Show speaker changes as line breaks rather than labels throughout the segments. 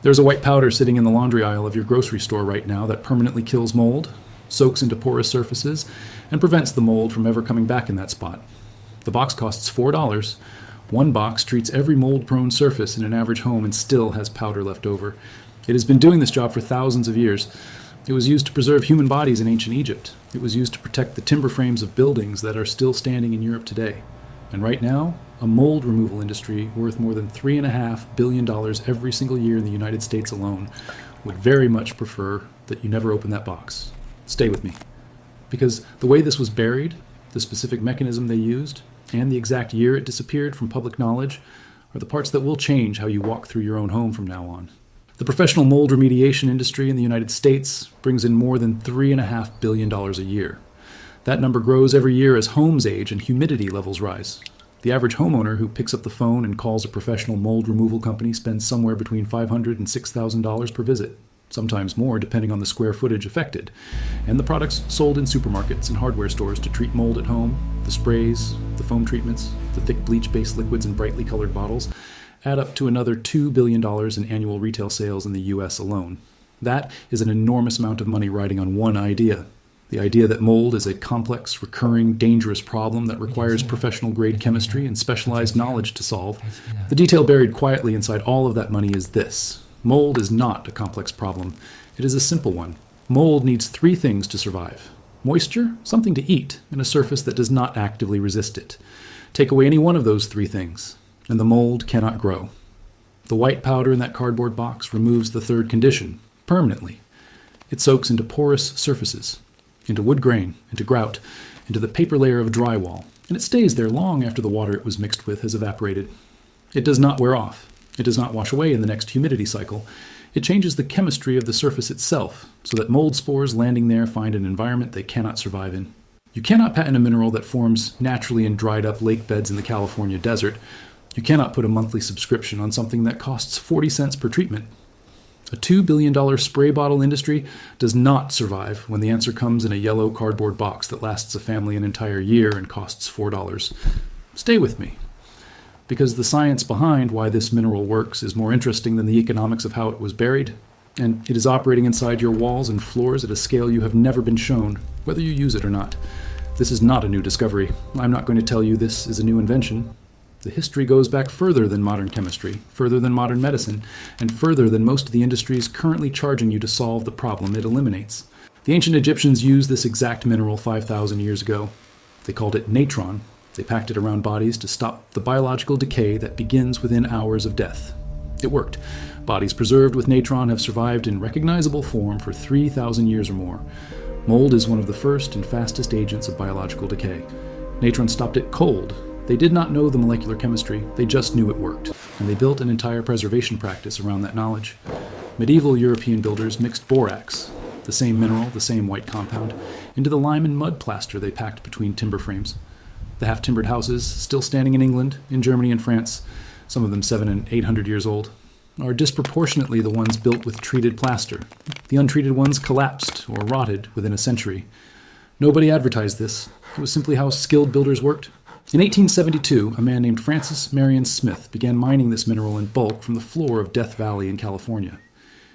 There's a white powder sitting in the laundry aisle of your grocery store right now that permanently kills mold, soaks into porous surfaces, and prevents the mold from ever coming back in that spot. The box costs $4. One box treats every mold-prone surface in an average home and still has powder left over. It has been doing this job for thousands of years. It was used to preserve human bodies in ancient Egypt. It was used to protect the timber frames of buildings that are still standing in Europe today. And right now, a mold removal industry worth more than $3.5 billion every single year in the United States alone would very much prefer that you never open that box. Stay with me. Because the way this was buried, the specific mechanism they used, and the exact year it disappeared from public knowledge are the parts that will change how you walk through your own home from now on. The professional mold remediation industry in the United States brings in more than $3.5 billion a year. That number grows every year as homes age and humidity levels rise. The average homeowner who picks up the phone and calls a professional mold removal company spends somewhere between $500 and $6,000 per visit, sometimes more depending on the square footage affected, and the products sold in supermarkets and hardware stores to treat mold at home, the sprays, the foam treatments, the thick bleach-based liquids in brightly colored bottles, add up to another $2 billion in annual retail sales in the U.S. alone. That is an enormous amount of money riding on one idea. The idea that mold is a complex, recurring, dangerous problem that requires professional-grade chemistry and specialized knowledge to solve. The detail buried quietly inside all of that money is this. Mold is not a complex problem. It is a simple one. Mold needs three things to survive: moisture, something to eat, and a surface that does not actively resist it. Take away any one of those three things, and the mold cannot grow. The white powder in that cardboard box removes the third condition, permanently. It soaks into porous surfaces, into wood grain, into grout, into the paper layer of drywall, and it stays there long after the water it was mixed with has evaporated. It does not wear off. It does not wash away in the next humidity cycle. It changes the chemistry of the surface itself, so that mold spores landing there find an environment they cannot survive in. You cannot patent a mineral that forms naturally in dried-up lake beds in the California desert. You cannot put a monthly subscription on something that costs 40 cents per treatment. A $2 billion spray bottle industry does not survive when the answer comes in a yellow cardboard box that lasts a family an entire year and costs $4. Stay with me, because the science behind why this mineral works is more interesting than the economics of how it was buried, and it is operating inside your walls and floors at a scale you have never been shown, whether you use it or not. This is not a new discovery. I'm not going to tell you this is a new invention. The history goes back further than modern chemistry, further than modern medicine, and further than most of the industries currently charging you to solve the problem it eliminates. The ancient Egyptians used this exact mineral 5,000 years ago. They called it natron. They packed it around bodies to stop the biological decay that begins within hours of death. It worked. Bodies preserved with natron have survived in recognizable form for 3,000 years or more. Mold is one of the first and fastest agents of biological decay. Natron stopped it cold. They did not know the molecular chemistry, they just knew it worked, and they built an entire preservation practice around that knowledge. Medieval European builders mixed borax, the same mineral, the same white compound, into the lime and mud plaster they packed between timber frames. The half-timbered houses, still standing in England, in Germany and France, some of them 700 and 800 years old, are disproportionately the ones built with treated plaster. The untreated ones collapsed or rotted within a century. Nobody advertised this. It was simply how skilled builders worked. In 1872, a man named Francis Marion Smith began mining this mineral in bulk from the floor of Death Valley in California.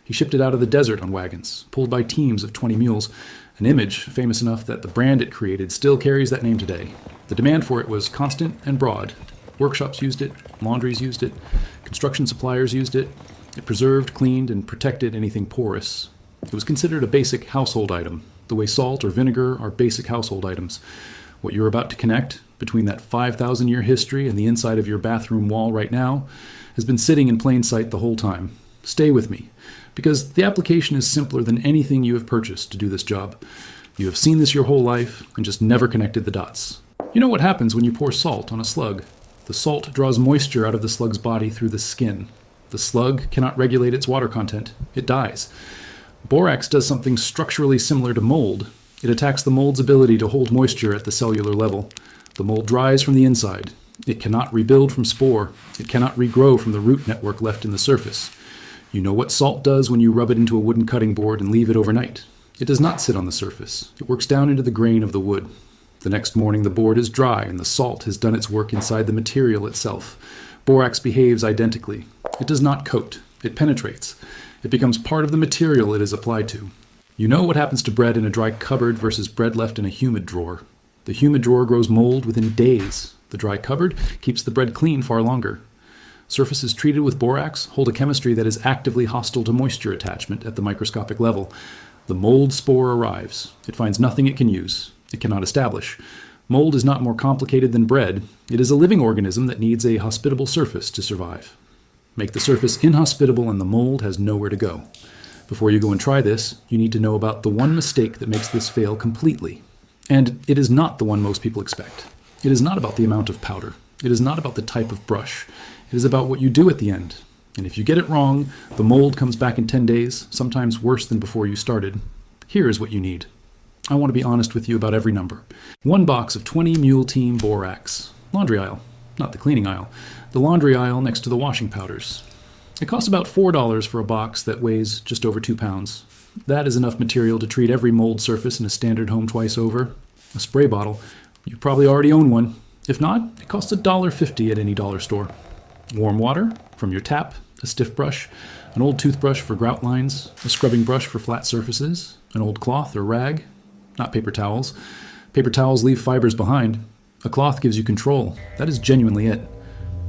He shipped it out of the desert on wagons, pulled by teams of 20 mules, an image famous enough that the brand it created still carries that name today. The demand for it was constant and broad. Workshops used it, laundries used it, construction suppliers used it. It preserved, cleaned, and protected anything porous. It was considered a basic household item, the way salt or vinegar are basic household items. What you're about to connect, between that 5,000-year history and the inside of your bathroom wall right now, has been sitting in plain sight the whole time. Stay with me, because the application is simpler than anything you have purchased to do this job. You have seen this your whole life and just never connected the dots. You know what happens when you pour salt on a slug? The salt draws moisture out of the slug's body through the skin. The slug cannot regulate its water content. It dies. Borax does something structurally similar to mold. It attacks the mold's ability to hold moisture at the cellular level. The mold dries from the inside. It cannot rebuild from spore. It cannot regrow from the root network left in the surface. You know what salt does when you rub it into a wooden cutting board and leave it overnight. It does not sit on the surface. It works down into the grain of the wood. The next morning the board is dry and the salt has done its work inside the material itself. Borax behaves identically. It does not coat. It penetrates. It becomes part of the material it is applied to. You know what happens to bread in a dry cupboard versus bread left in a humid drawer. The humid drawer grows mold within days. The dry cupboard keeps the bread clean far longer. Surfaces treated with borax hold a chemistry that is actively hostile to moisture attachment at the microscopic level. The mold spore arrives. It finds nothing it can use. It cannot establish. Mold is not more complicated than bread. It is a living organism that needs a hospitable surface to survive. Make the surface inhospitable and the mold has nowhere to go. Before you go and try this, you need to know about the one mistake that makes this fail completely. And it is not the one most people expect. It is not about the amount of powder. It is not about the type of brush. It is about what you do at the end. And if you get it wrong, the mold comes back in 10 days, sometimes worse than before you started. Here is what you need. I want to be honest with you about every number. 1 box of 20 Mule Team Borax. Laundry aisle, not the cleaning aisle. The laundry aisle next to the washing powders. It costs about $4 for a box that weighs just over 2 pounds. That is enough material to treat every mold surface in a standard home twice over. A spray bottle, you probably already own one. If not, it costs $1.50 at any dollar store. Warm water from your tap, a stiff brush, an old toothbrush for grout lines, a scrubbing brush for flat surfaces, an old cloth or rag, not paper towels. Paper towels leave fibers behind. A cloth gives you control. That is genuinely it.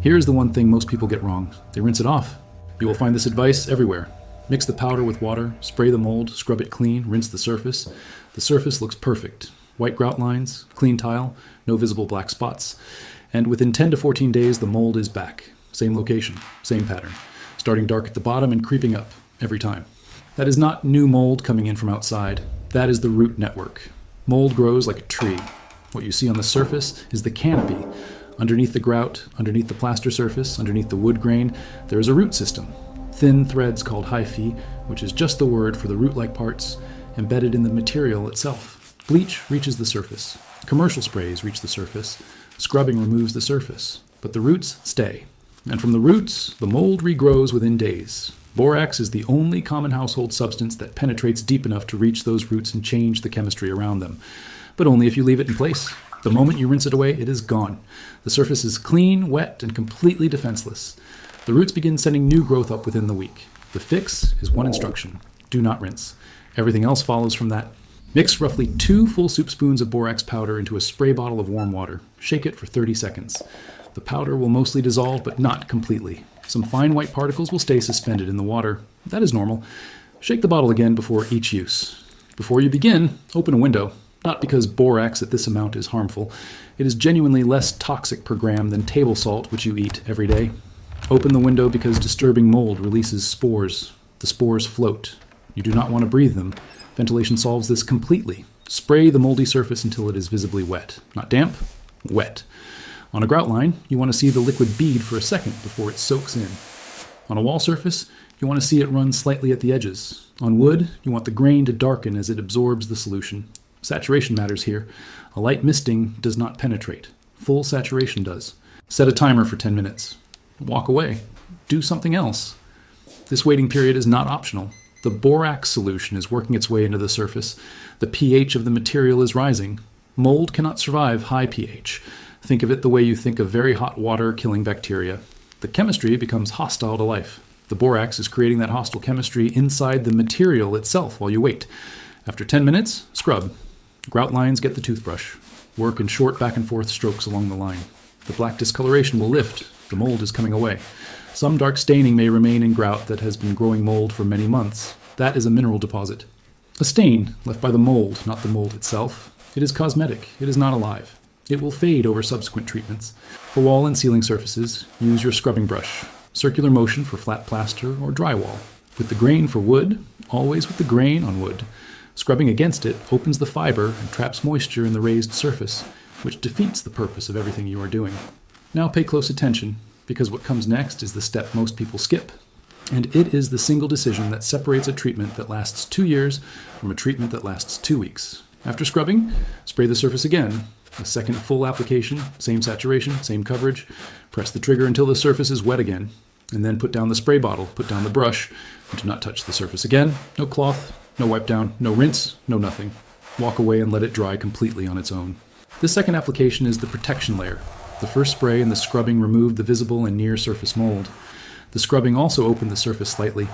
Here is the one thing most people get wrong. They rinse it off. You will find this advice everywhere. Mix the powder with water, spray the mold, scrub it clean, rinse the surface. The surface looks perfect. White grout lines, clean tile, no visible black spots. And within 10 to 14 days, the mold is back. Same location, same pattern. Starting dark at the bottom and creeping up every time. That is not new mold coming in from outside. That is the root network. Mold grows like a tree. What you see on the surface is the canopy. Underneath the grout, underneath the plaster surface, underneath the wood grain, there is a root system. Thin threads called hyphae, which is just the word for the root-like parts, embedded in the material itself. Bleach reaches the surface. Commercial sprays reach the surface. Scrubbing removes the surface. But the roots stay. And from the roots, the mold regrows within days. Borax is the only common household substance that penetrates deep enough to reach those roots and change the chemistry around them. But only if you leave it in place. The moment you rinse it away, it is gone. The surface is clean, wet, and completely defenseless. The roots begin sending new growth up within the week. The fix is one instruction. Do not rinse. Everything else follows from that. Mix roughly 2 full soup spoons of borax powder into a spray bottle of warm water. Shake it for 30 seconds. The powder will mostly dissolve, but not completely. Some fine white particles will stay suspended in the water. That is normal. Shake the bottle again before each use. Before you begin, open a window. Not because borax at this amount is harmful. It is genuinely less toxic per gram than table salt, which you eat every day. Open the window because disturbing mold releases spores. The spores float. You do not want to breathe them. Ventilation solves this completely. Spray the moldy surface until it is visibly wet. Not damp, wet. On a grout line, you want to see the liquid bead for a second before it soaks in. On a wall surface, you want to see it run slightly at the edges. On wood, you want the grain to darken as it absorbs the solution. Saturation matters here. A light misting does not penetrate. Full saturation does. Set a timer for 10 minutes. Walk away. Do something else. This waiting period is not optional. The borax solution is working its way into the surface. The pH of the material is rising. Mold cannot survive high pH. Think of it the way you think of very hot water killing bacteria. The chemistry becomes hostile to life. The borax is creating that hostile chemistry inside the material itself while you wait. After 10 minutes, scrub. Grout lines get the toothbrush. Work in short back and forth strokes along the line. The black discoloration will lift. The mold is coming away. Some dark staining may remain in grout that has been growing mold for many months. That is a mineral deposit. A stain left by the mold, not the mold itself. It is cosmetic. It is not alive. It will fade over subsequent treatments. For wall and ceiling surfaces, use your scrubbing brush. Circular motion for flat plaster or drywall. With the grain for wood, always with the grain on wood. Scrubbing against it opens the fiber and traps moisture in the raised surface, which defeats the purpose of everything you are doing. Now pay close attention, because what comes next is the step most people skip. And it is the single decision that separates a treatment that lasts 2 years from a treatment that lasts 2 weeks. After scrubbing, spray the surface again. A second full application, same saturation, same coverage. Press the trigger until the surface is wet again. And then put down the spray bottle, put down the brush, and do not touch the surface again. No cloth, no wipe down, no rinse, no nothing. Walk away and let it dry completely on its own. This second application is the protection layer. The first spray and the scrubbing removed the visible and near surface mold. The scrubbing also opened the surface slightly,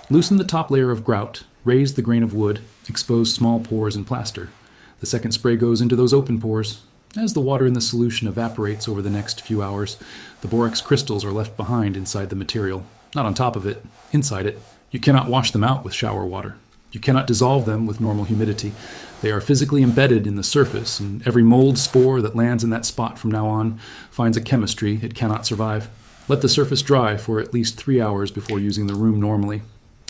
loosened the top layer of grout, raised the grain of wood, exposed small pores in plaster. The second spray goes into those open pores. As the water in the solution evaporates over the next few hours, the borax crystals are left behind inside the material. Not on top of it, inside it. You cannot wash them out with shower water. You cannot dissolve them with normal humidity. They are physically embedded in the surface, and every mold spore that lands in that spot from now on finds a chemistry it cannot survive. Let the surface dry for at least 3 hours before using the room normally.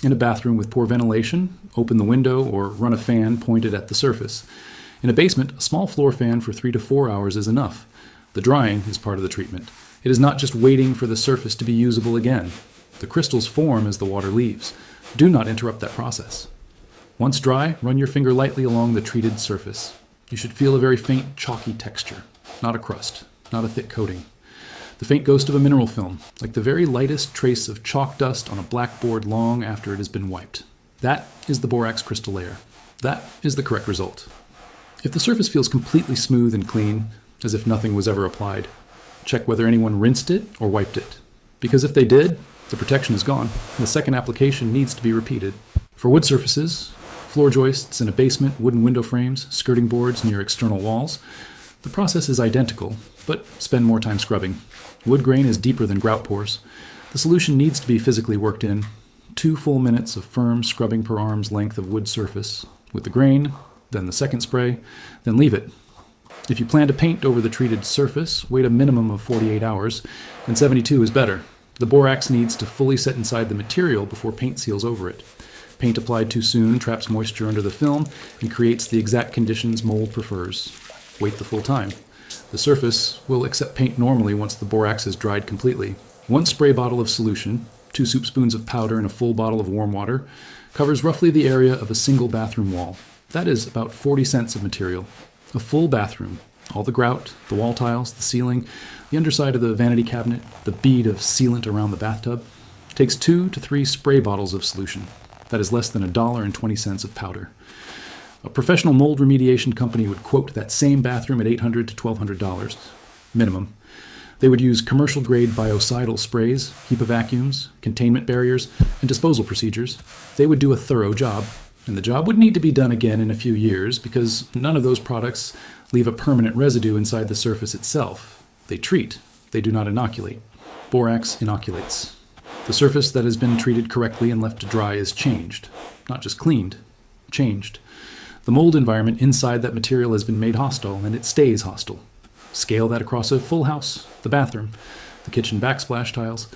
In a bathroom with poor ventilation, open the window or run a fan pointed at the surface. In a basement, a small floor fan for 3 to 4 hours is enough. The drying is part of the treatment. It is not just waiting for the surface to be usable again. The crystals form as the water leaves. Do not interrupt that process. Once dry, run your finger lightly along the treated surface. You should feel a very faint, chalky texture, not a crust, not a thick coating. The faint ghost of a mineral film, like the very lightest trace of chalk dust on a blackboard long after it has been wiped. That is the borax crystal layer. That is the correct result. If the surface feels completely smooth and clean, as if nothing was ever applied, check whether anyone rinsed it or wiped it. Because if they did, the protection is gone, and the second application needs to be repeated. For wood surfaces, floor joists in a basement, wooden window frames, skirting boards near external walls, the process is identical, but spend more time scrubbing. Wood grain is deeper than grout pores. The solution needs to be physically worked in. 2 full minutes of firm scrubbing per arm's length of wood surface, with the grain, then the second spray, then leave it. If you plan to paint over the treated surface, wait a minimum of 48 hours, and 72 is better. The borax needs to fully set inside the material before paint seals over it. Paint applied too soon traps moisture under the film and creates the exact conditions mold prefers. Wait the full time. The surface will accept paint normally once the borax is dried completely. 1 spray bottle of solution, 2 soup spoons of powder, and a full bottle of warm water covers roughly the area of a single bathroom wall. That is about 40 cents of material. A full bathroom, all the grout, the wall tiles, the ceiling, the underside of the vanity cabinet, the bead of sealant around the bathtub, takes 2 to 3 spray bottles of solution. That is less than $1.20 of powder. A professional mold remediation company would quote that same bathroom at $800 to $1,200 minimum. They would use commercial-grade biocidal sprays, HEPA vacuums, containment barriers, and disposal procedures. They would do a thorough job. And the job would need to be done again in a few years because none of those products leave a permanent residue inside the surface itself. They treat. They do not inoculate. Borax inoculates. The surface that has been treated correctly and left to dry is changed. Not just cleaned, changed. The mold environment inside that material has been made hostile, and it stays hostile. Scale that across a full house, the bathroom, the kitchen backsplash tiles,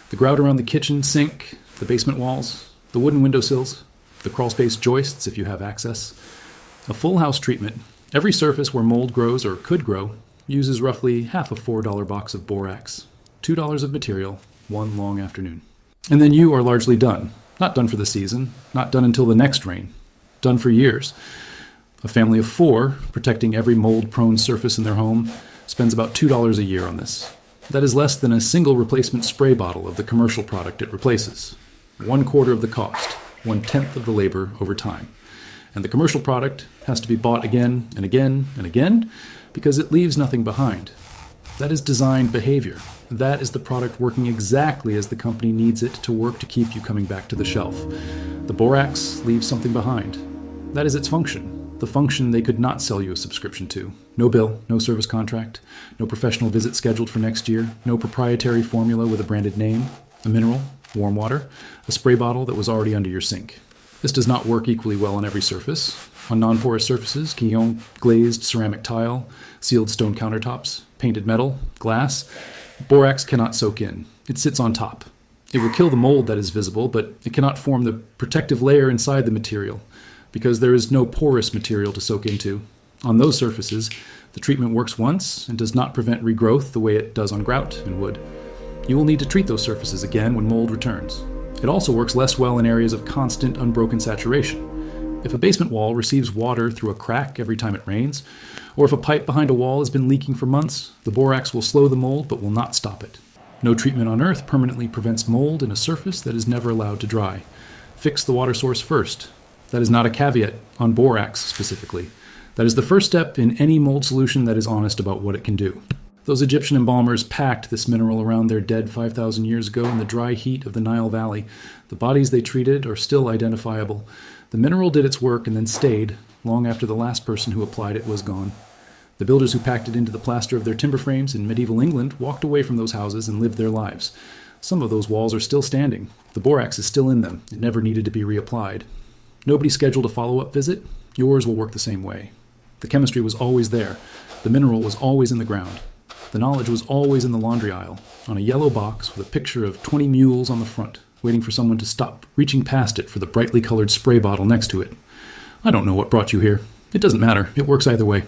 the grout around the kitchen sink, the basement walls, the wooden windowsills, the crawl-space joists if you have access. A full house treatment, every surface where mold grows or could grow, uses roughly half a $4 box of borax. $2 of material, 1 long afternoon. And then you are largely done. Not done for the season, not done until the next rain. Done for years. A family of 4, protecting every mold-prone surface in their home, spends about $2 a year on this. That is less than a single replacement spray bottle of the commercial product it replaces. 1/4 of the cost, 1/10 of the labor over time. And the commercial product has to be bought again and again and again because it leaves nothing behind. That is designed behavior. That is the product working exactly as the company needs it to work to keep you coming back to the shelf. The borax leaves something behind. That is its function. The function they could not sell you a subscription to. No bill, no service contract, no professional visit scheduled for next year, no proprietary formula with a branded name, a mineral, warm water, a spray bottle that was already under your sink. This does not work equally well on every surface. On non-porous surfaces, quillon glazed ceramic tile, sealed stone countertops, painted metal, glass, borax cannot soak in. It sits on top. It will kill the mold that is visible, but it cannot form the protective layer inside the material because there is no porous material to soak into. On those surfaces, the treatment works once and does not prevent regrowth the way it does on grout and wood. You will need to treat those surfaces again when mold returns. It also works less well in areas of constant, unbroken saturation. If a basement wall receives water through a crack every time it rains, or if a pipe behind a wall has been leaking for months, the borax will slow the mold but will not stop it. No treatment on Earth permanently prevents mold in a surface that is never allowed to dry. Fix the water source first. That is not a caveat on borax specifically. That is the first step in any mold solution that is honest about what it can do. Those Egyptian embalmers packed this mineral around their dead 5,000 years ago in the dry heat of the Nile Valley. The bodies they treated are still identifiable. The mineral did its work and then stayed, long after the last person who applied it was gone. The builders who packed it into the plaster of their timber frames in medieval England walked away from those houses and lived their lives. Some of those walls are still standing. The borax is still in them. It never needed to be reapplied. Nobody scheduled a follow-up visit. Yours will work the same way. The chemistry was always there. The mineral was always in the ground. The knowledge was always in the laundry aisle, on a yellow box with a picture of 20 mules on the front, waiting for someone to stop reaching past it for the brightly colored spray bottle next to it. I don't know what brought you here. It doesn't matter. It works either way.